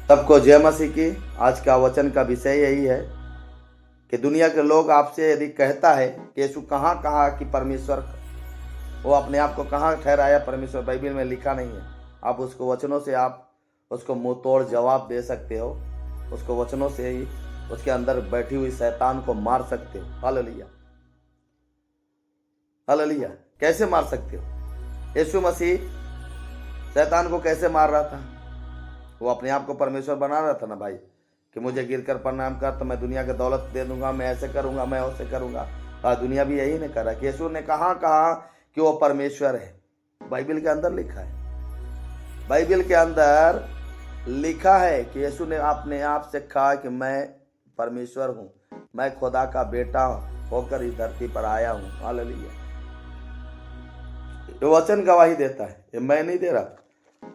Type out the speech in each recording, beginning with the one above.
सबको जय मसीह की। आज का वचन का विषय यही है कि दुनिया के लोग आपसे यदि कहता है कि यीशु कहाँ कहा कि परमेश्वर, वो अपने आप को कहाँ ठहराया परमेश्वर, बाइबल में लिखा नहीं है। आप उसको वचनों से आप उसको मुंह तोड़ जवाब दे सकते हो। उसको वचनों से ही उसके अंदर बैठी हुई शैतान को मार सकते हो। Hallelujah, hallelujah. कैसे मार सकते हो? यीशु मसीह शैतान को कैसे मार रहा था? वो अपने आप को परमेश्वर बना रहा था ना भाई, कि मुझे गिरकर प्रणाम कर तो मैं दुनिया की दौलत दे दूंगा, मैं ऐसे करूंगा, मैं वैसे करूंगा। आज दुनिया भी यही नहीं कर रहा कि यीशु ने कहाँ कहा कि वो परमेश्वर है। बाइबल के अंदर लिखा है, बाइबल के अंदर लिखा है कि यीशु ने अपने आप से कहा कि मैं परमेश्वर हूँ, मैं खुदा का बेटा होकर इस धरती पर आया हूँ। हालेलुया। ये वचन गवाही देता है, ये मैं नहीं दे रहा।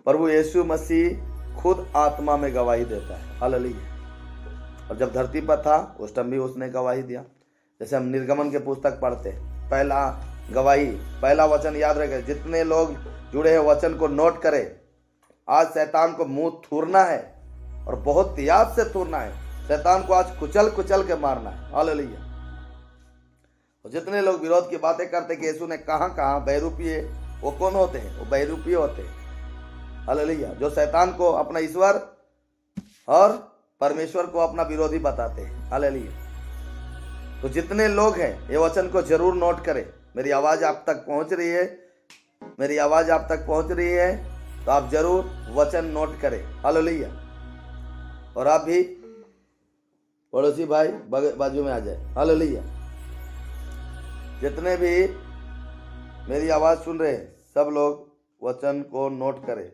प्रभु यीशु मसीह खुद आत्मा में गवाही देता है। हालेलुया। और जब धरती पर था उस टाइम भी उसने गवाही दिया। जैसे हम निर्गमन के पुस्तक पढ़ते, पहला गवाही, पहला वचन याद रखे। जितने लोग जुड़े हैं वचन को नोट करें। आज शैतान को मुंह थूरना है और बहुत याद से थूरना है। शैतान को आज कुचल कुचल के मारना है। हालेलुया। और जितने लोग विरोध की बातें करते कि यीशु ने कहाँ कहाँ, बहरूपीय, वो कौन होते हैं? वो बहरूपीय होते हैं। हालेलुया। जो शैतान को अपना ईश्वर और परमेश्वर को अपना विरोधी बताते हैं। हालेलुया। तो जितने लोग हैं ये वचन को जरूर नोट करें। मेरी आवाज आप तक पहुंच रही है, मेरी आवाज आप तक पहुंच रही है तो आप जरूर वचन नोट करें। हालेलुया। और आप भी पड़ोसी भाई बाजू में आ जाए। हालेलुया। जितने भी मेरी आवाज सुन रहे हैं सब लोग वचन को नोट करें।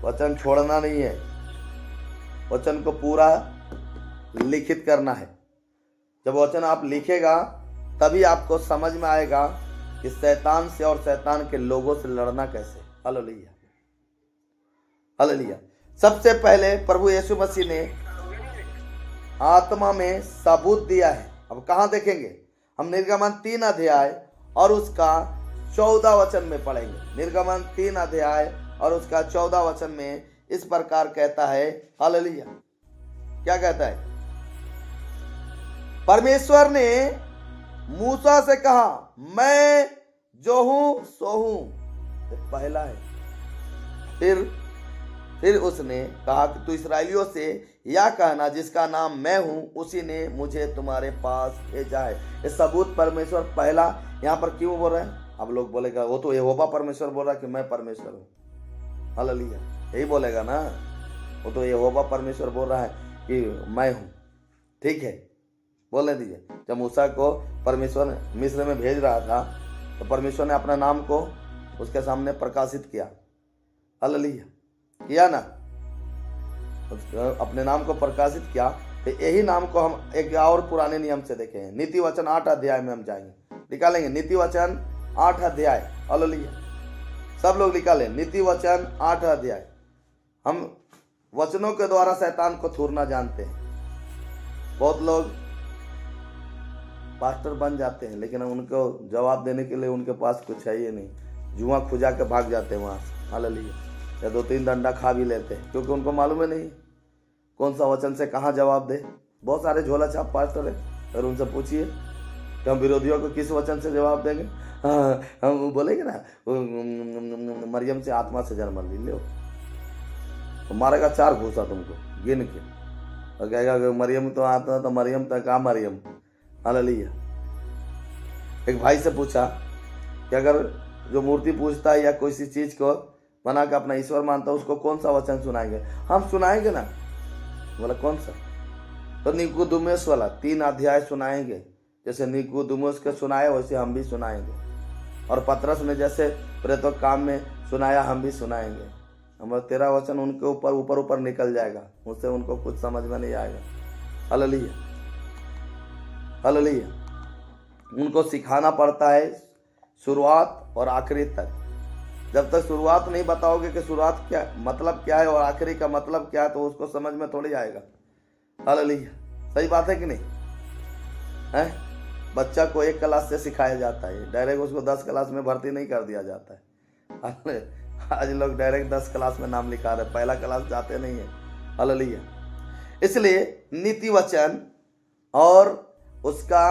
वचन छोड़ना नहीं है, वचन को पूरा लिखित करना है। जब वचन आप लिखेगा तभी आपको समझ में आएगा कि शैतान से और शैतान के लोगों से लड़ना कैसे। Hallelujah, hallelujah. सबसे पहले प्रभु यीशु मसीह ने आत्मा में सबूत दिया है। अब कहाँ देखेंगे? हम निर्गमन 3 अध्याय और उसका 14 वचन में पढ़ेंगे। निर्गमन 3 अध्याय और उसका 14 वचन में इस प्रकार कहता है। हालेलुया। क्या कहता है? परमेश्वर ने मूसा से कहा, मैं जो हूं सो हूं। पहला है। फिर उसने कहा कि तू इसराइलियों से या कहना जिसका नाम मैं हूं उसी ने मुझे तुम्हारे पास भेजा है। ये सबूत परमेश्वर पहला यहाँ पर क्यों बोल रहे हैं? अब लोग बोलेगा वो तो यहोवा परमेश्वर बोल रहा है कि मैं परमेश्वर हूँ। हालेलुया। यही बोलेगा ना, वो तो यहोवा परमेश्वर बोल रहा है कि मैं हूँ। ठीक है, बोलने दीजिए। जब मूसा को परमेश्वर मिस्र में भेज रहा था तो परमेश्वर ने अपना नाम को उसके सामने प्रकाशित किया। हालेलुया, किया ना, अपने नाम को प्रकाशित किया। तो यही नाम को हम एक और पुराने नियम से देखें। नीति वचन 8 अध्याय में हम जाएंगे, निकालेंगे नीति वचन 8 अध्याय। हालेलुया। सब लोग निकालें नीति वचन 8 अध्याय। हम वचनों के द्वारा शैतान को थूरना जानते हैं। बहुत लोग पास्टर बन जाते हैं लेकिन उनको जवाब देने के लिए उनके पास कुछ है ही नहीं। जुआ खुजा के भाग जाते हैं वहां से। हालेलुया। या 2-3 डंडा खा भी लेते हैं क्योंकि उनको मालूम है नहीं कौन सा वचन से कहाँ जवाब दे। बहुत सारे झोला छाप पास्टर है, और उनसे पूछिए कि हम विरोधियों को किस वचन से जवाब देंगे। हम बोलेंगे ना मरियम से आत्मा से जन्म ली लो, तो मारेगा 4 घूसा तुमको गिन के, और कहेगा कि मरियम तो आत्मा, तो मरियम तक कहाँ मरियम। हालेलुया। एक भाई से पूछा कि अगर जो मूर्ति पूजता है या किसी चीज को बना के अपना ईश्वर मानता है उसको कौन सा वचन सुनाएंगे? हम सुनाएंगे ना। बोला कौन सा? तो निकोदेमुस वाला 3 अध्याय सुनाएंगे। जैसे निकोदेमुस के सुनाए वैसे हम भी सुनाएंगे, और पतरस ने जैसे प्रेतों काम में सुनाया हम भी सुनाएंगे। हमारा 13 वचन उनके ऊपर निकल जाएगा, उससे उनको कुछ समझ में नहीं आएगा। Hallelujah, hallelujah. उनको सिखाना पड़ता है शुरुआत और आखिरी तक। जब तक शुरुआत नहीं बताओगे कि शुरुआत क्या मतलब क्या है और आखिरी का मतलब क्या है, तो उसको समझ में थोड़ी आएगा। हालेलुया। सही बात है कि नहीं है? बच्चा को 1 क्लास से सिखाया जाता है, डायरेक्ट उसको 10 क्लास में भर्ती नहीं कर दिया जाता है। आज लोग डायरेक्ट 10 क्लास में नाम लिखा रहे, पहला क्लास जाते नहीं है। हालेलुया। इसलिए नीति वचन और उसका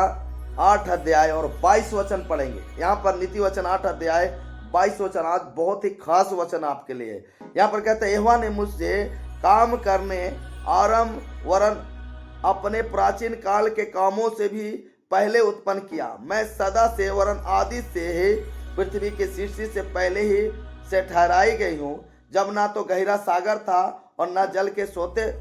8 अध्याय और 22 वचन पढ़ेंगे। यहाँ पर नीति वचन 8 अध्याय 22 वचन आज बहुत ही खास वचन आपके लिए है। यहाँ पर कहते हैं, यहोवा ने मुझसे काम करने आरंभ वरन अपने प्राचीन काल के कामों से भी पहले उत्पन्न किया। मैं सदा से वरन आदि से ही पृथ्वी की सृष्टि से पहले ही से ठहराई गई हूँ। जब ना तो गहरा सागर था और ना जल के सोते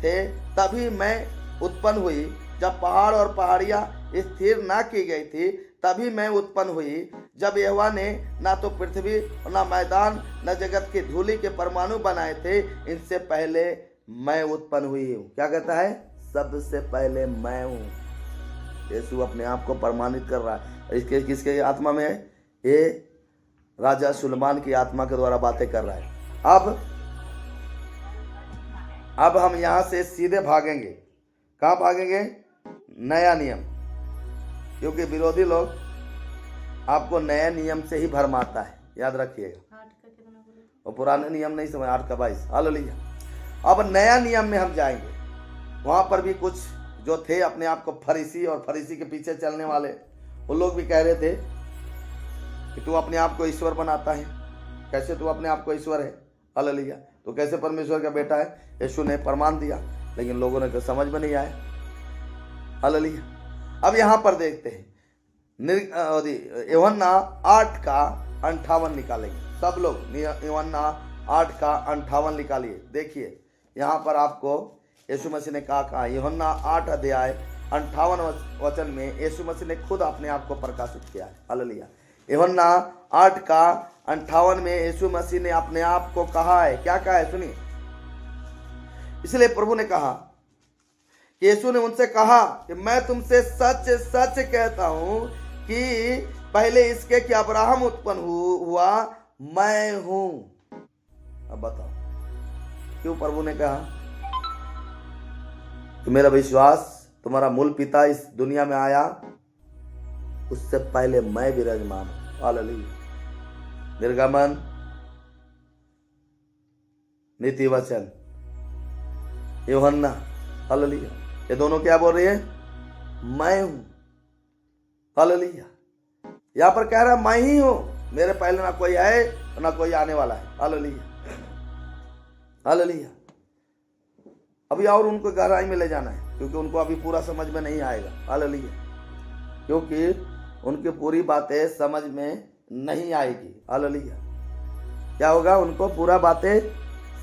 थे, तभी मैं उत्पन्न हुई। जब पहाड़ और पहाड़ियाँ स्थिर ना की गई थी, तभी मैं उत्पन्न हुई। जब यहोवा ने ना तो पृथ्वी और ना मैदान न जगत की धूलि के परमाणु बनाए थे, इनसे पहले मैं उत्पन्न हुई हूँ। क्या कहता है? सबसे पहले मैं हूँ। यीशु अपने आप को प्रमाणित कर रहा है। इसके किसके आत्मा में है? ये राजा सुलेमान की आत्मा के द्वारा बातें कर रहा है। अब हम यहां से सीधे भागेंगे। कहां भागेंगे? नया नियम, क्योंकि विरोधी लोग आपको नया नियम से ही भरमाता है, याद रखिएगा। और पुराने नियम नहीं समझ, 8 का 22। हालेलुया। अब नया नियम में हम जाएंगे। वहां पर भी कुछ जो थे अपने आप को फरीसी और फरीसी के पीछे चलने वाले, वो लोग भी कह रहे थे कि तू अपने आप को ईश्वर बनाता है। कैसे तू अपने आप को ईश्वर है? हालेलुया। तो कैसे परमेश्वर का बेटा है? यीशु ने प्रमाण दिया, लेकिन लोगों ने तो समझ में नहीं आया। हालेलुया। अब यहां पर देखते हैं, यूहन्ना 8 का 58 निकालेंगे सब लोग। यूहन्ना 8 का 58 निकालिए। देखिए यहां पर आपको यीशु मसीह ने कहा यूहन्ना 8 अध्याय 58 वचन में यीशु मसीह ने खुद अपने आप को प्रकाशित किया है। हालेलुया। यूहन्ना 8 का 58 में यीशु मसीह ने अपने आप को कहा है। क्या कहा है? सुनिए। इसलिए प्रभु ने कहा कि यीशु ने उनसे कहा कि मैं तुमसे सच सच कहता हूं कि पहले इसके कि अब्राहम उत्पन्न हुआ, मैं हूं। अब बताओ क्यों प्रभु ने कहा कि मेरा विश्वास तुम्हारा मूल पिता इस दुनिया में आया, उससे पहले मैं विराजमान हूं। हालेलुया। निर्गमन, नीति वचन, यूहन्ना, हालेलुया, ये दोनों क्या बोल रही है? मैं हूं। हालेलुया। यहां पर कह रहा है मैं ही हूं, मेरे पहले ना कोई है और ना कोई आने वाला है। हालेलुया। हालेलुया। अभी और उनको गहराई में ले जाना है, क्योंकि उनको अभी पूरा समझ में नहीं आएगा। हालेलुया। क्योंकि उनकी पूरी बातें समझ में नहीं आएगी। हालेलुया। क्या होगा? उनको पूरा बातें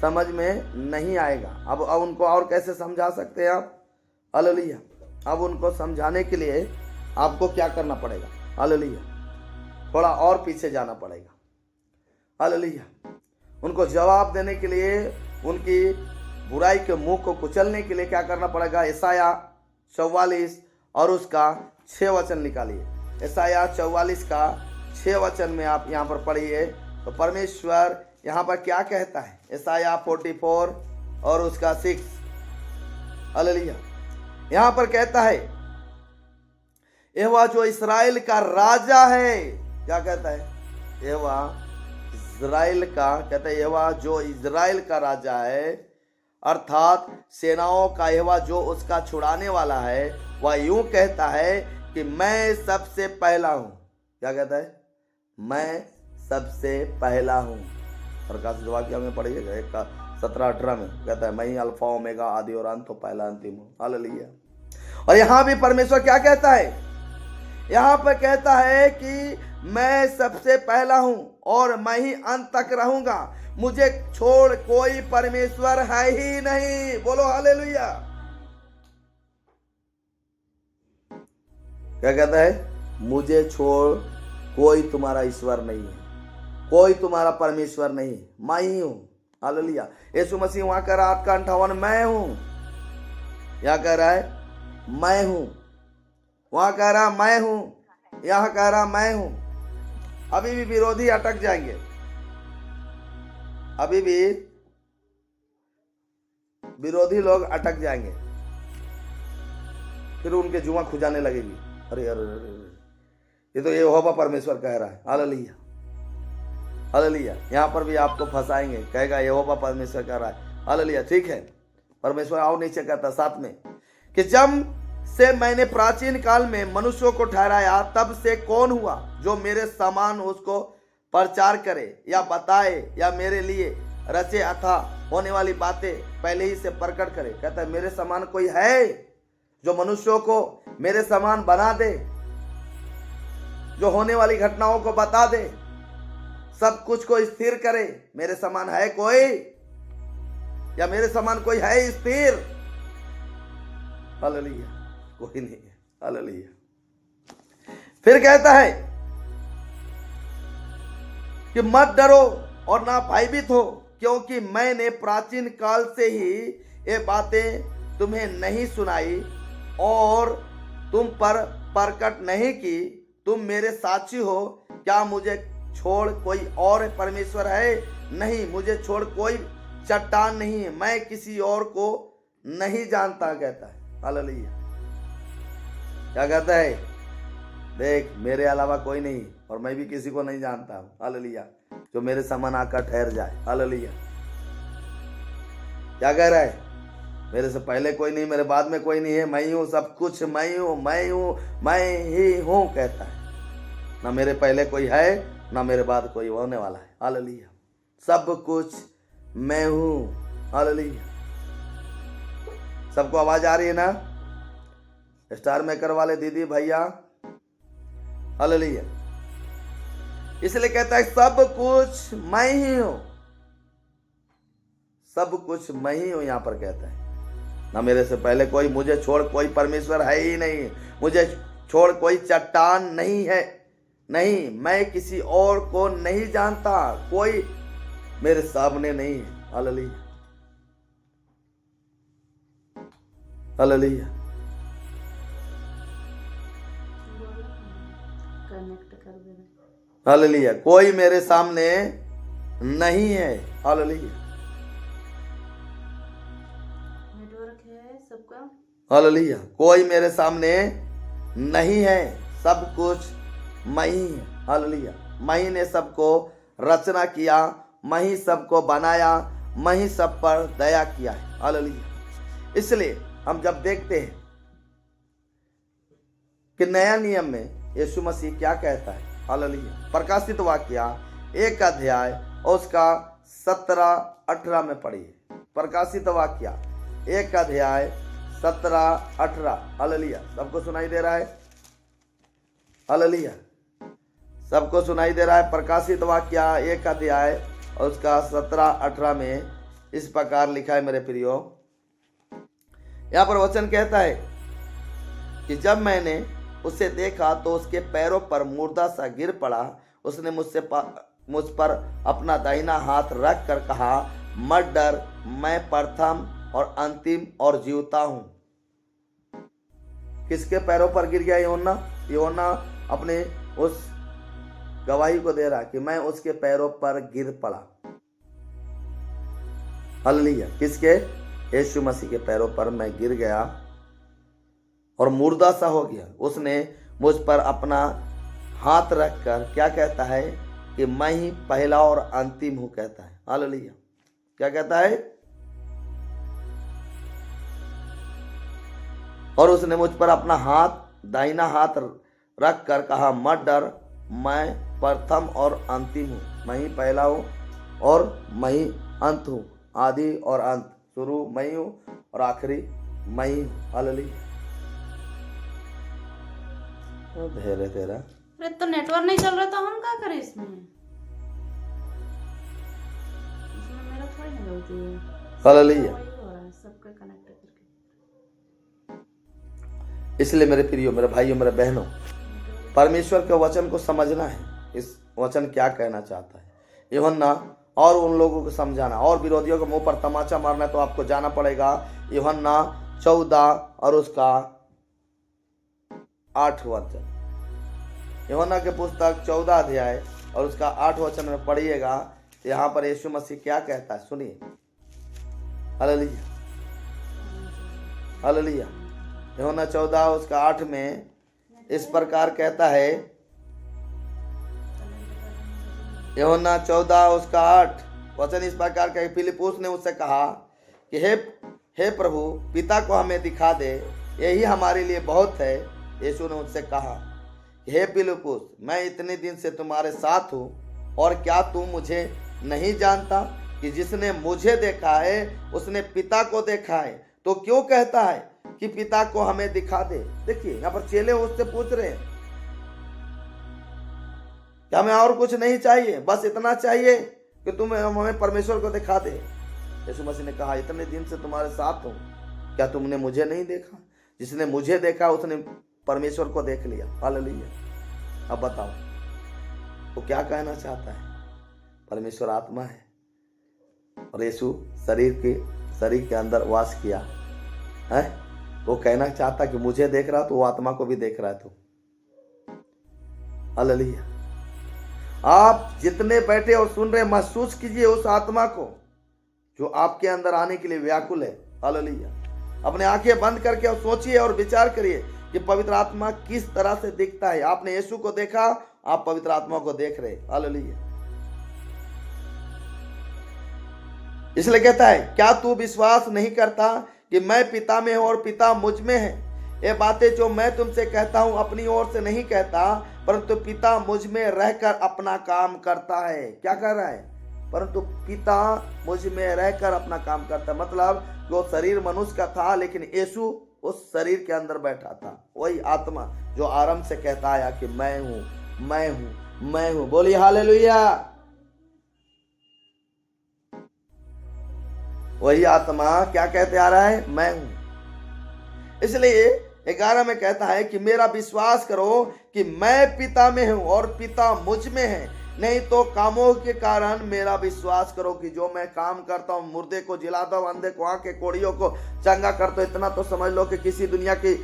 समझ में नहीं आएगा। अब उनको और कैसे समझा सकते हैं आप? हालेलुया। अब उनको समझाने के लिए आपको क्या करना पड़ेगा? हालेलुया। थोड़ा और पीछे जाना पड़ेगा। हालेलुया। उनको जवाब देने के लिए, उनकी बुराई के मुंह को कुचलने के लिए क्या करना पड़ेगा? यशाया 44 और उसका 6 वचन निकालिए। यशाया 44 का 6 वचन में आप यहाँ पर पढ़िए तो परमेश्वर यहाँ पर क्या कहता है? यशाया 44 और उसका 6। हालेलुया। यहाँ पर कहता है यहोवा जो इस्राएल का राजा है। क्या कहता है? यहोवा इस्राएल का, कहता है यहोवा जो इस्राएल का राजा है, अर्थात सेनाओं का यहोवा जो उसका छुड़ाने वाला है, वह यूं कहता है कि मैं सबसे पहला हूं। क्या कहता है? मैं सबसे पहला हूं। प्रकाशित वाक्य में पढ़िएगा 17-18 में कहता है मैं ही अल्फा ओमेगा, आदि और अंत, तो पहला अंतिम हूं। हालेलुया। और यहां भी परमेश्वर क्या कहता है? यहां पर कहता है कि मैं सबसे पहला हूं और मैं ही अंत तक रहूंगा, मुझे छोड़ कोई परमेश्वर है ही नहीं। बोलो हालेलुया। क्या कहता है? मुझे छोड़ कोई तुम्हारा ईश्वर नहीं है, कोई तुम्हारा परमेश्वर नहीं, मैं ही हूं। हालेलुया। यीशु मसीह वहां कह रहा 8 का 58 मैं हूं। यहां कह रहा है मैं हूं, वहां कह रहा मैं हूं, यहां कह रहा मैं हूं। अभी भी विरोधी अटक जाएंगे, अभी भी विरोधी लोग अटक जाएंगे, फिर उनके जुआ खुजाने लगेगी। अरे अरे अरे, ये तो यहोवा परमेश्वर कह रहा है। हालेलुया। हालेलुया। यहां पर भी आपको फंसाएंगे, कहेगा यहोवा परमेश्वर कह रहा है। हालेलुया। ठीक है, परमेश्वर आओ नीचे कहता साथ में कि जब से मैंने प्राचीन काल में मनुष्यों को ठहराया तब से कौन हुआ जो मेरे समान उसको प्रचार करे या बताए या मेरे लिए रचे अथा होने वाली बातें पहले ही से प्रकट करे। कहता है मेरे समान कोई है जो मनुष्यों को मेरे समान बना दे, जो होने वाली घटनाओं को बता दे, सब कुछ को स्थिर करे। मेरे समान है कोई, या मेरे समान कोई है स्थिर? हालेलुया, कोई नहीं है। हालेलुया। फिर कहता है कि मत डरो और ना भयभीत हो, क्योंकि मैंने प्राचीन काल से ही ये बातें तुम्हें नहीं सुनाई और तुम पर प्रकट नहीं की। तुम मेरे साक्षी हो। क्या मुझे छोड़ कोई और परमेश्वर है? नहीं, मुझे छोड़ कोई चट्टान नहीं है। मैं किसी और को नहीं जानता, कहता है। हालेलुया। क्या कहता है? देख, मेरे अलावा कोई नहीं और मैं भी किसी को नहीं जानता हूं। हालेलुया। जो मेरे समान आकर ठहर जाए। हालेलुया। क्या कह रहा है? मेरे से पहले कोई नहीं, मेरे बाद में कोई नहीं है, मैं ही हूं, सब कुछ मैं हूं, मैं हूं, मैं ही हूं, कहता है। ना मेरे पहले कोई है, ना मेरे बाद कोई होने वाला है। हालेलुया। सब कुछ मैं हूं। हालेलुया। सबको आवाज आ रही है ना? स्टार मेकर वाले दीदी भैया, हालेलुया। इसलिए कहता है सब कुछ मैं ही हूं, सब कुछ मैं ही हूं। यहां पर कहता है ना मेरे से पहले कोई, मुझे छोड़ कोई परमेश्वर है ही नहीं, मुझे छोड़ कोई चट्टान नहीं है, नहीं, मैं किसी और को नहीं जानता, कोई मेरे सामने नहीं है। हालेलुया। हालेलुया। हालेलुया। कोई मेरे सामने नहीं है। हालेलुया। नेटवर्क है सबका। हालेलुया। कोई मेरे सामने नहीं है, सब कुछ मैं ही है। हालेलुया। मैं ही ने सबको रचना किया, मैं ही सबको बनाया, मैं ही सब पर दया किया है। हालेलुया। इसलिए हम जब देखते हैं कि नया नियम में यीशु मसीह क्या कहता है। हालेलुया। प्रकाशित वाक्य 1 अध्याय और उसका 17-18 में पढ़िए। प्रकाशित वाक्य 1 अध्याय 17-18। हालेलुया। सबको सुनाई दे रहा है? हालेलुया। सबको सुनाई दे रहा है? प्रकाशित वाक्य 1 अध्याय और उसका 17-18 में इस प्रकार लिखा है मेरे प्रियो। यहां पर वचन कहता है कि जब मैंने उसे देखा तो उसके पैरों पर मुर्दा सा गिर पड़ा। उसने मुझ पर अपना दाहिना हाथ रख कर कहा, मत डर, मैं प्रथम और अंतिम और जीवता हूं। किसके पैरों पर गिर गया यूहन्ना? यूहन्ना अपने उस गवाही को दे रहा कि मैं उसके पैरों पर गिर पड़ा। हालेलुया। किसके? यीशु मसीह के पैरों पर मैं गिर गया और मुर्दा सा हो गया। उसने मुझ पर अपना हाथ रखकर क्या कहता है कि मैं ही पहला और अंतिम हूं, कहता है। हालेलुया। क्या कहता है? और उसने मुझ पर अपना दाहिना हाथ रख कर कहा, मत डर, मैं प्रथम और अंतिम हूं, मैं ही पहला हूं और मैं ही अंत हूं, आदि और अंत, शुरू मैं ही हूं और आखिरी मैं ही हूं। हालेलुया। धैर्य तेरा। अरे तो नेटवर्क नहीं चल रहा तो हम क्या करें इसमें मेरा थोड़ी ना गलती है। हालेलुया। सबका कनेक्ट करके। इसलिए मेरे प्रियो, मेरे भाइयों, मेरे बहनों, परमेश्वर के वचन को समझना है। इस वचन क्या कहना चाहता है यूहन्ना, और उन लोगों को समझाना, और विरोधियों के मुंह पर तमाचा मारना है तो आपको जाना पड़ेगा यूहन्ना 14 और उसका 8 वचन। यूहन्ना के पुस्तक 14 अध्याय और उसका 8 वचन में पढ़िएगा। यहाँ पर यीशु मसीह क्या कहता है, सुनिए। हालेलुया। हालेलुया। यूहन्ना 14 उसका 8 में इस प्रकार कहता है। यूहन्ना 14 उसका 8 वचन इस प्रकार का, फिलिप्पुस ने उससे कहा कि हे हे प्रभु पिता को हमें दिखा दे, यही हमारे लिए बहुत है। यीशु ने उनसे कहा, हे फिलिप्पुस, मैं इतने दिन से तुम्हारे साथ हूँ और क्या तू मुझे नहीं जानता कि जिसने मुझे देखा है उसने पिता को देखा है, तो क्यों कहता है कि पिता को हमें दिखा दे। देखिए यहाँ पर चेले उससे पूछ रहे हैं कि हमें और कुछ नहीं चाहिए, बस इतना चाहिए कि तुम हमें परमेश्वर को दिखा दे। यीशु मसीह ने कहा, इतने दिन से तुम्हारे साथ हूं, क्या तुमने मुझे नहीं देखा? जिसने मुझे देखा उसने परमेश्वर को देख लिया। हालेलुया। अब बताओ वो क्या कहना चाहता है? परमेश्वर आत्मा है और यीशु शरीर के अंदर वास किया है। वो कहना चाहता कि मुझे देख रहा तो वो आत्मा को भी देख रहा है। तो हालेलुया। आप जितने बैठे और सुन रहे, महसूस कीजिए उस आत्मा को जो आपके अंदर आने के लिए व्याकुल है। हालेलुया। अपने आंखें बंद करके और सोचिए और विचार करिए कि पवित्र आत्मा किस तरह से दिखता है। आपने यीशु को देखा, आप पवित्र आत्मा को देख रहे। हालेलुया। इसलिए कहता है, क्या तू विश्वास नहीं करता कि मैं पिता में हूं और पिता मुझ में है? ये बातें जो मैं तुमसे कहता हूं अपनी ओर से नहीं कहता, परंतु पिता मुझ में रहकर अपना काम करता है। क्या कर रहा है? परंतु पिता मुझ में रहकर अपना काम करता है। मतलब जो शरीर मनुष्य का था, लेकिन यीशु उस शरीर के अंदर बैठा था। वही आत्मा जो आरंभ से कहता आया कि मैं हूं, मैं हूं, मैं हूं। बोलिए हालेलुया। वही आत्मा क्या कहते आ रहा है? मैं हूं। इसलिए 11 में कहता है कि मेरा विश्वास करो कि मैं पिता में हूं और पिता मुझ में है, नहीं तो कामों के कारण मेरा विश्वास करो कि जो मैं काम करता हूं, मुर्दे को जिलाता हूं, अंधे को आंखें, कोड़ियों को चंगा करता हूं, इतना तो समझ लो कि किसी दुनिया की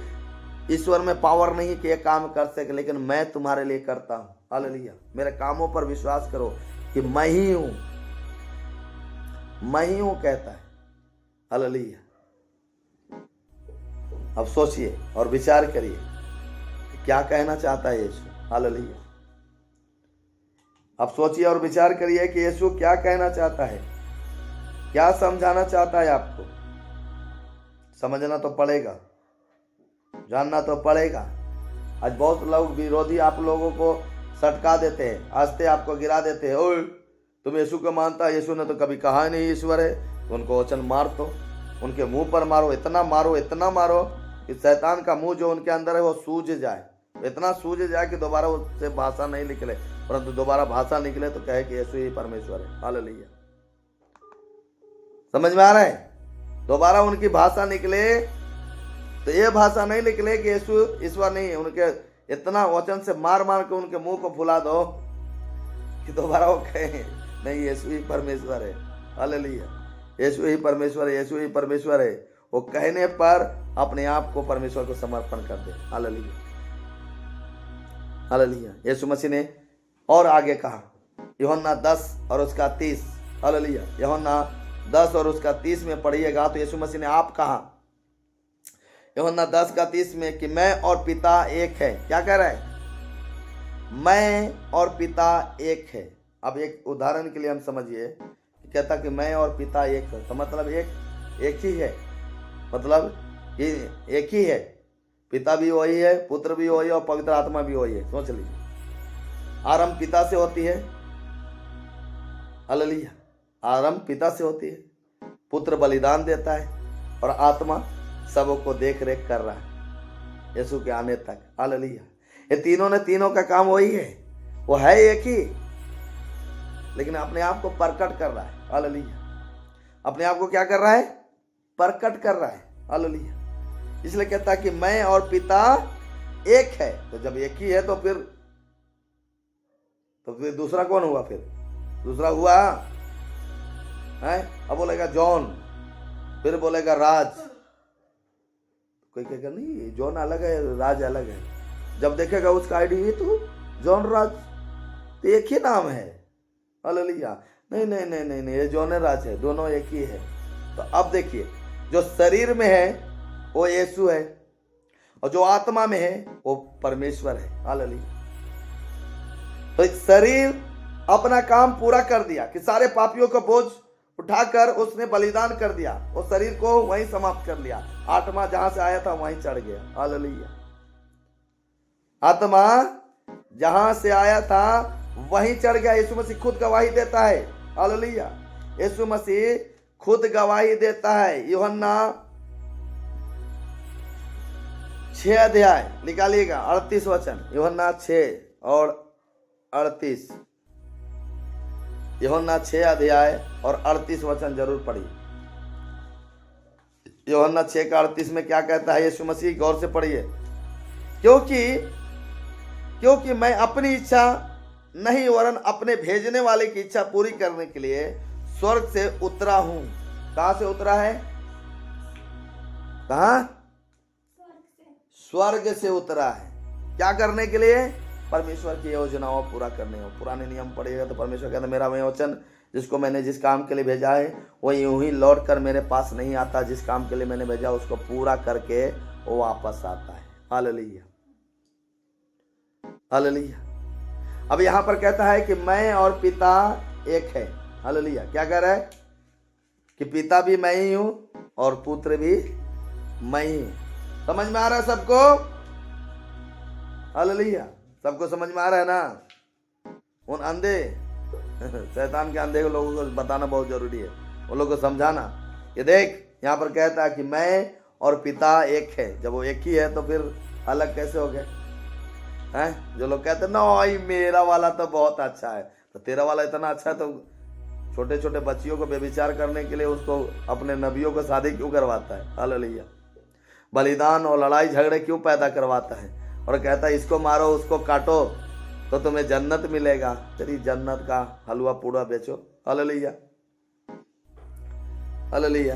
ईश्वर में पावर नहीं कि ये काम कर सके, लेकिन मैं तुम्हारे लिए करता हूं। हालेलुया। मेरे कामों पर विश्वास करो कि मैं ही हूं, मैं ही हूं कहता है। हालेलुया। अब सोचिए और विचार करिए क्या कहना चाहता है यीशु। हालेलुया। अब सोचिए और विचार करिए कि यीशु क्या कहना चाहता है, क्या समझाना चाहता है आपको। समझना तो पड़ेगा, जानना तो पड़ेगा। आज बहुत लोग विरोधी आप लोगों को सटका देते हैं, हंसते आपको गिरा देते हैं। ओए तुम यीशु को मानता है, यीशु ने तो कभी कहा नहीं ईश्वर है। तो उनको वचन मार दो, उनके मुंह पर मारो, इतना मारो, इतना मारो कि शैतान का मुंह जो उनके अंदर है वो सूज जाए, इतना सूज जाए कि दोबारा उससे भाषा नहीं निकले, परंतु दोबारा भाषा निकले तो कहे कि यीशु ही परमेश्वर है। हालेलुया। समझ में आ रहा है? दोबारा उनकी भाषा निकले तो ये भाषा नहीं निकले कि यीशु ईश्वर नहीं है। उनके इतना वचन से मार मार के उनके मुंह को फुला दो कि दोबारा वो कहे नहीं यीशु ही परमेश्वर है। हालेलुया। यीशु ही परमेश्वर है, यीशु ही परमेश्वर है। वो कहने पर अपने आप को परमेश्वर को समर्पण कर दे। हालेलुया। हालेलुया। यीशु मसीह ने और आगे कहा, यूहन्ना 10 और उसका 30। हालेलुया। यूहन्ना 10 और उसका 30 में पढ़िएगा तो यीशु मसीह ने आप कहा यूहन्ना 10 का 30 में कि मैं और पिता एक है। क्या कह रहा है? मैं और पिता एक है। अब एक उदाहरण के लिए हम समझिए, कहता कि मैं और पिता एक है, तो मतलब एक ही है, मतलब ये एक ही है। पिता भी वही है, पुत्र भी वही है और पवित्र आत्मा भी वही है। सोच लीजिए, आरंभ पिता से होती है। हालेलुया। आरंभ पिता से होती है, पुत्र बलिदान देता है और आत्मा सबको देख रेख कर रहा है यीशु के आने तक। हालेलुया। ये तीनों का काम वही है, वो है एक ही, लेकिन अपने आप को प्रकट कर रहा है। हालेलुया। अपने आप को क्या कर रहा है? प्रकट कर रहा है। हालेलुया। इसलिए कहता है कि मैं और पिता एक है। तो जब एक ही है तो फिर दूसरा कौन हुआ? फिर दूसरा हुआ है। अब बोलेगा जॉन, फिर बोलेगा राज। कोई कहेगा नहीं जॉन अलग है, राज अलग है। जब देखेगा उसका आईडी तो जॉन राज, तो एक ही नाम है। हालेलुया। नहीं नहीं नहीं नहीं नहीं, ये जॉन राज है, दोनों एक ही है। तो अब देखिए, जो शरीर में है वो यीशु है और जो आत्मा में है वो परमेश्वर है। हालेलुया। तो शरीर अपना काम पूरा कर दिया कि सारे पापियों का बोझ उठाकर उसने बलिदान कर दिया, उस शरीर को वहीं समाप्त कर लिया। आत्मा जहां से आया था वहीं चढ़ गया। हालेलुया। आत्मा जहां से आया था वहीं चढ़ गया। यीशु मसीह खुद गवाही देता है। हालेलुया। यीशु मसीह खुद गवाही देता है। यूहन्ना 6 अध्याय निकालिएगा, 38 वचन। यूहन्ना 6 और 38। यूहन्ना 6 अध्याय और 38 वचन जरूर पढ़िए। यूहन्ना 6 का 38 में क्या कहता है यीशु मसीह? गौर से पढ़िए। क्योंकि मैं अपनी इच्छा नहीं वरन अपने भेजने वाले की इच्छा पूरी करने के लिए स्वर्ग से उतरा हूं। कहां से उतरा है? कहां? स्वर्ग से उतरा है। क्या करने के लिए? परमेश्वर की योजनाओं पूरा करने हो। पुराने नियम पढ़िएगा तो परमेश्वर कहता मेरा वह वचन जिसको मैंने जिस काम के लिए भेजा है वो यूं ही लौट कर मेरे पास नहीं आता। जिस काम के लिए मैंने भेजा उसको पूरा करके वो वापस आता है। Hallelujah, hallelujah. अब यहां पर कहता है कि मैं और पिता एक है। हालेलुया। क्या कह रहा है? कि पिता भी मैं ही हूं और पुत्र भी मैं ही हूं। समझ में आ रहा है सबको? हालेलुया। सबको समझ में आ रहा है ना? उन अंधे शैतान के अंधे लोगों को बताना बहुत जरूरी है, उन लोगों को समझाना। ये देख यहाँ पर कहता है कि मैं और पिता एक है। जब वो एक ही है तो फिर अलग कैसे हो गए? हैं? जो लोग कहते हैं ना मेरा वाला तो बहुत अच्छा है, तो तेरा वाला इतना अच्छा है तो छोटे छोटे बच्चियों को व्यभिचार करने के लिए उसको अपने नबियों को शादी क्यों करवाता है? हालेलुया। बलिदान और लड़ाई झगड़े क्यों पैदा करवाता है? और कहता है इसको मारो उसको काटो तो तुम्हें जन्नत मिलेगा। तेरी जन्नत का हलवा पूड़ा बेचो। Hallelujah, hallelujah.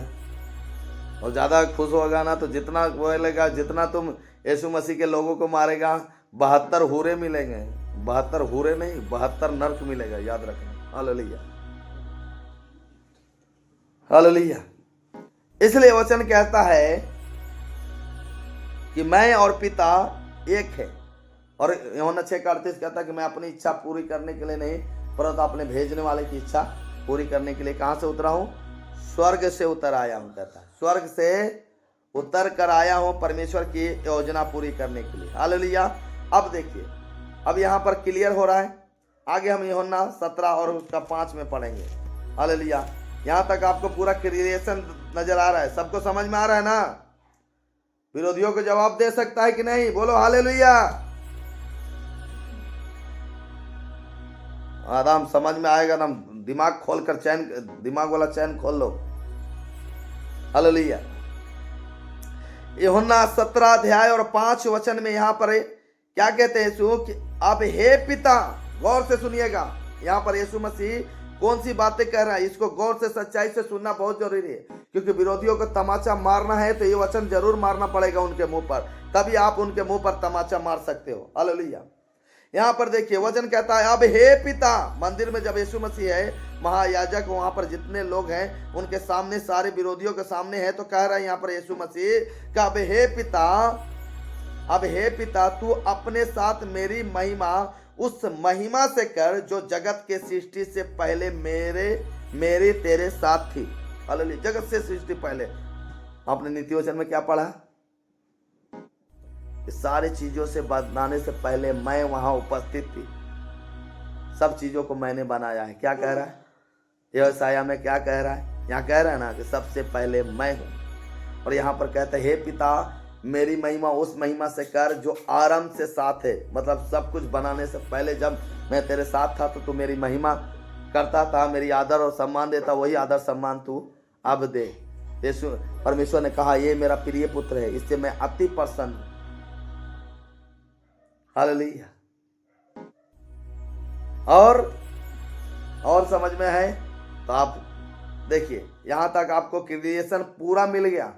और ज्यादा खुश होगा ना तो जितना बोलेगा, जितना तुम यीशु मसीह के लोगों को मारेगा 72 हूरे मिलेंगे। 72 हूरे नहीं, 72 नर्क मिलेगा, याद रखना। Hallelujah, hallelujah. इसलिए वचन कहता है कि मैं और पिता एक है। और यूहन्ना 6:38 कहता है कि मैं अपनी इच्छा पूरी करने के लिए नहीं परंतु अपने भेजने वाले की इच्छा पूरी करने के लिए कहां से उतरा हूं? स्वर्ग से उतर आया हूं। कहता है स्वर्ग से उतर कर आया हूं परमेश्वर की योजना पूरी करने के लिए। हालेलुया। अब देखिए, अब यहां पर क्लियर हो रहा है। आगे हम यूहन्ना 17 और उसका 5 में पढ़ेंगे। हालेलुया। यहां तक आपको पूरा क्रिएशन नजर आ रहा है? सबको समझ में आ रहा है ना? विरोधियों को जवाब दे सकता है कि नहीं? बोलो हालेलुया। आराम समझ में आएगा ना? दिमाग खोलकर चैन, दिमाग वाला चैन खोल लो। हालेलुया। यूहन्ना 17 अध्याय और 5 वचन में यहां पर क्या कहते हैं यीशु? कि अब हे पिता, गौर से सुनिएगा। यहां पर यीशु मसीह कौन सी बातें कह रहा है, इसको गौर से सच्चाई से सुनना बहुत जरूरी है। क्योंकि विरोधियों को तमाचा मारना है तो ये वचन जरूर मारना पड़ेगा उनके मुंह पर, तभी आप उनके मुंह पर तमाचा मार सकते हो। हालेलुया। यहां पर देखिए वचन कहता है अब हे पिता। मंदिर में जब यीशु मसीह है, महायाजक वहां पर जितने लोग हैं उनके सामने, सारे विरोधियों के सामने है, तो कह रहा है यहां पर यीशु मसीह का अब हे पिता तू अपने साथ मेरी महिमा उस महिमा से कर जो जगत के सृष्टि से पहले मेरे तेरे साथ थी। हालेलुया। जगत से सृष्टि पहले आपने नीति वचन में क्या पढ़ा? सारी चीजों से बनाने से पहले मैं वहां उपस्थित थी, सब चीजों को मैंने बनाया है। क्या कह रहा है यशायाह में? क्या कह रहा है? यहाँ कह रहा है ना कि सबसे पहले मैं हूं। और यहाँ पर कहता है हे पिता मेरी महिमा उस महिमा से कर जो आरंभ से साथ है। मतलब सब कुछ बनाने से पहले जब मैं तेरे साथ था तो तू मेरी महिमा करता था, मेरी आदर और सम्मान देता, वही आदर सम्मान तू अब दे। यीशु परमेश्वर ने कहा ये मेरा प्रिय पुत्र है, इससे मैं अति प्रसन्न हूं। हालेलुया। और समझ में है तो आप देखिए, यहां तक आपको क्रिएशन पूरा मिल गया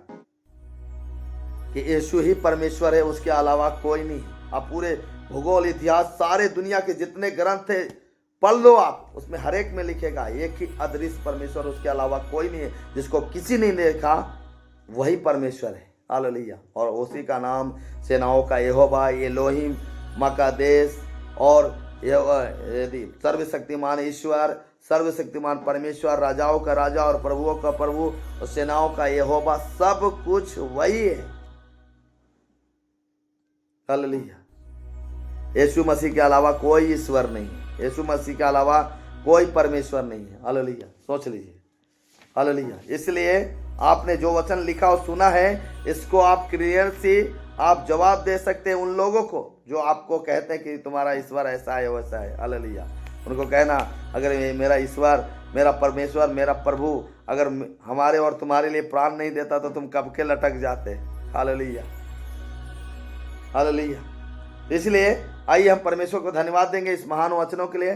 कि यीशु ही परमेश्वर है, उसके अलावा कोई नहीं। आप पूरे भूगोल, इतिहास, सारे दुनिया के जितने ग्रंथ थे पढ़ लो आप, उसमें हर एक में लिखेगा एक ही अदृश्य परमेश्वर, उसके अलावा कोई नहीं है, जिसको किसी ने देखा वही परमेश्वर है। हालेलुया। और उसी का नाम सेनाओं का यहोवा, एलोहिम, मकादेश और यदि सर्वशक्तिमान ईश्वर, सर्वशक्तिमान परमेश्वर, राजाओं का राजा और प्रभुओं का प्रभु और सेनाओं का यहोवा, सब कुछ वही है। हालेलुया। यीशु मसीह के अलावा कोई ईश्वर नहीं है, यीशु मसीह के अलावा कोई परमेश्वर नहीं है। हालेलुया। सोच लीजिए। हालेलुया। इसलिए आपने जो वचन लिखा और सुना है, इसको आप क्लियर से आप जवाब दे सकते हैं उन लोगों को जो आपको कहते हैं कि तुम्हारा ईश्वर ऐसा है वैसा है। हालेलुया। उनको कहना, अगर मेरा ईश्वर, मेरा परमेश्वर, मेरा प्रभु अगर हमारे और तुम्हारे लिए प्राण नहीं देता तो तुम कब के लटक जाते। हालेलुया। हालेलुया। इसलिए आइए हम परमेश्वर को धन्यवाद देंगे इस महान वचनों के लिए।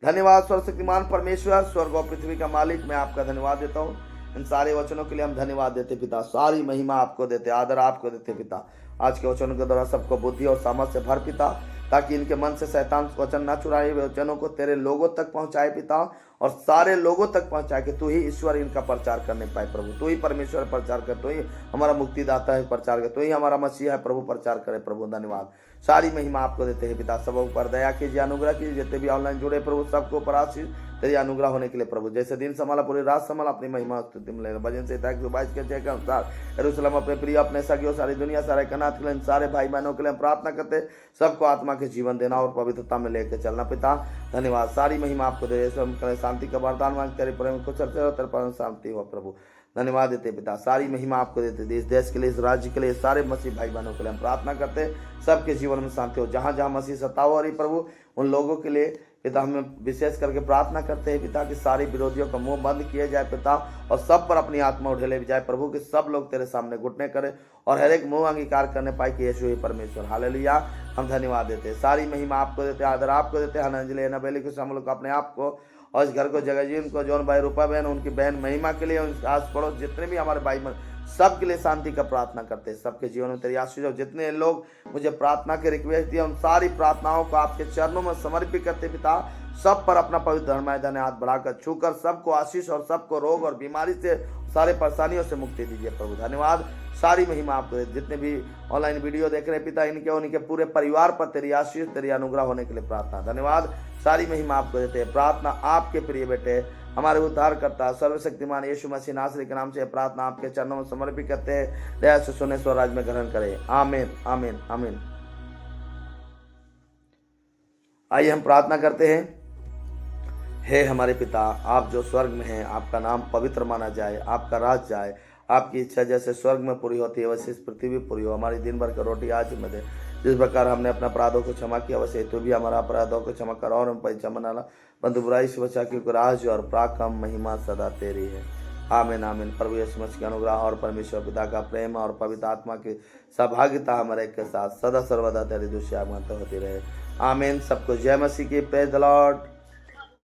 धन्यवाद सर्वशक्तिमान परमेश्वर, स्वर्ग और पृथ्वी का मालिक, मैं आपका धन्यवाद देता हूँ। इन सारे वचनों के लिए हम धन्यवाद देते पिता, सारी महिमा आपको देते, आदर आपको देते पिता। आज के वचनों के द्वारा सबको बुद्धि और सामर्थ्य से भर पिता, ताकि इनके मन से शैतान वचन ना चुराए, वचनों को तेरे लोगों तक पहुंचाए पिता, और सारे लोगों तक पहुंचाए कि तू ही ईश्वर इनका प्रचार करने पाए प्रभु। तू ही परमेश्वर प्रचार कर, तू ही हमारा मुक्तिदाता है प्रचार कर, तू ही हमारा मसीहा है प्रभु प्रचार करे प्रभु। धन्यवाद। सारी महिमा आपको देते हैं पिता। सब ऊपर दया कीजिए, अनुग्रह कीजिए, जितने भी ऑनलाइन जुड़े प्रभु सबको ऊपर आशीष तेरी अनुग्रह होने के लिए प्रभु। जैसे दिन संभाला पूरी रात संभाला, अपनी महिमा स्तुति में लेना। भजन से 122 के जय के अनुसार यरूशलेम अपने प्रिय, अपने सखियों, सारी दुनिया, सारे कनात के लिए, सारे भाई बहनों के लिए हम प्रार्थना करते, सबको आत्मा के जीवन देना और पवित्रता में लेकर चलना पिता। धन्यवाद। सारी महिमा आपको दे, शांति का वरदान मांग, तेरे प्रेम को चलते रहो, तेरे पर शांति हो प्रभु। धन्यवाद देते पिता। सारी महिमा आपको देते, इस देश के लिए, इस राज्य के लिए, सारे मसीह भाई बहनों के लिए हम प्रार्थना करते, सबके जीवन में शांति हो। जहाँ जहाँ मसीह सताओ और प्रभु उन लोगों के लिए पिता हमें विशेष करके प्रार्थना करते हैं पिता कि सारे विरोधियों का मुंह बंद किया जाए पिता, और सब पर अपनी आत्मा उठेले जाए प्रभु, कि सब लोग तेरे सामने घुटने करें और हर एक मुंह अंगीकार करने पाए कि यीशु ही परमेश्वर। हालेलुया। हम धन्यवाद देते, सारी महिमा आपको देते, आदर आपको देते। हनंजलि नबेली को हम लोग अपने आप को और इस घर को, जगजीवन को, जौन भाई रूपा बहन, उनकी बहन महिमा के लिए, आस पड़ोस जितने भी हमारे भाई सब के लिए शांति का प्रार्थना करते हैं। सबके जीवन में तेरी आशीष हो। जितने लोग मुझे प्रार्थना के रिक्वेस्ट दिए, उन सारी प्रार्थनाओं को आपके चरणों में समर्पित करते पिता। सब पर अपना पवित्र धर्माय हाथ बढ़ाकर छूकर सबको आशीष और सबको रोग और बीमारी से, सारे परेशानियों से मुक्ति दीजिए प्रभु। धन्यवाद। सारी महिमा आपको, जितने भी ऑनलाइन वीडियो देख रहे पिता, इनके उनके पूरे परिवार पर तेरी आशीष, तेरी अनुग्रह होने के लिए प्रार्थना। धन्यवाद। सारी महिमा आपको देते हैं। प्रार्थना आपके प्रिय बेटे, हमारे उद्धार करता सर्वशक्तिमान यीशु मसीह नासरी के नाम से प्रार्थना आपके चरणों में समर्पित करते हैं। दया से सुने, स्वराज में ग्रहण करें। आमीन, आमीन, आमीन। आइए हम प्रार्थना करते हैं। हे हमारे पिता, आप जो स्वर्ग में हैं, आपका नाम पवित्र माना जाए, आपका राज जाए, आपकी इच्छा जैसे स्वर्ग में पूरी होती है वैसे इस पृथ्वी पूरी हो। हमारी दिन भर की रोटी आज हमें दे, जिस प्रकार हमने अपने अपराधों को क्षमा किया वैसे तू भी हमारा अपराधों को क्षमा कर, और हम परीक्षा बनाना बंधु बुराई से बचा, क्योंकि राज और पराक्रम महिमा सदा तेरी है। आमीन, आमीन। प्रभु यीशु मसीह का अनुग्रह और परमेश्वर पिता का प्रेम और पवित्र आत्मा की सहभागिता हमारे के साथ सदा सर्वदा तेरी दुष्यागमन होती रहे। आमीन। सबको जय मसीह की। Praise the Lord.